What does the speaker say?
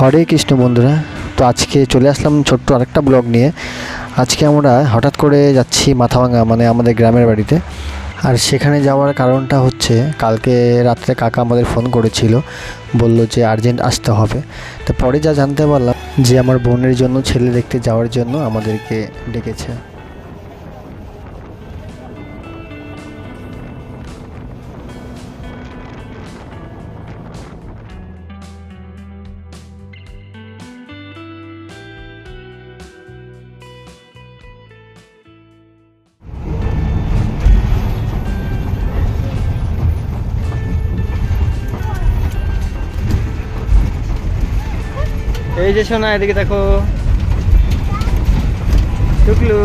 হরে কৃষ্ণ বন্ধুরা, তো আজকে চলে আসলাম ছোট্ট আরেকটা ব্লগ নিয়ে। আজকে আমরা হঠাৎ করে যাচ্ছি মাথাভাঙা, মানে আমাদের গ্রামের বাড়িতে। আর সেখানে যাওয়ার কারণটা হচ্ছে, কালকে রাত্রে কাকা আমাদের ফোন করেছিল, বলল যে আর্জেন্ট আসতে হবে। তো পরে যা জানতে পারলাম যে আমার বোনের জন্য ছেলে দেখতে যাওয়ার জন্য আমাদেরকে ডেকেছে। এই যে শোনা, এদিকে দেখো টুকলু।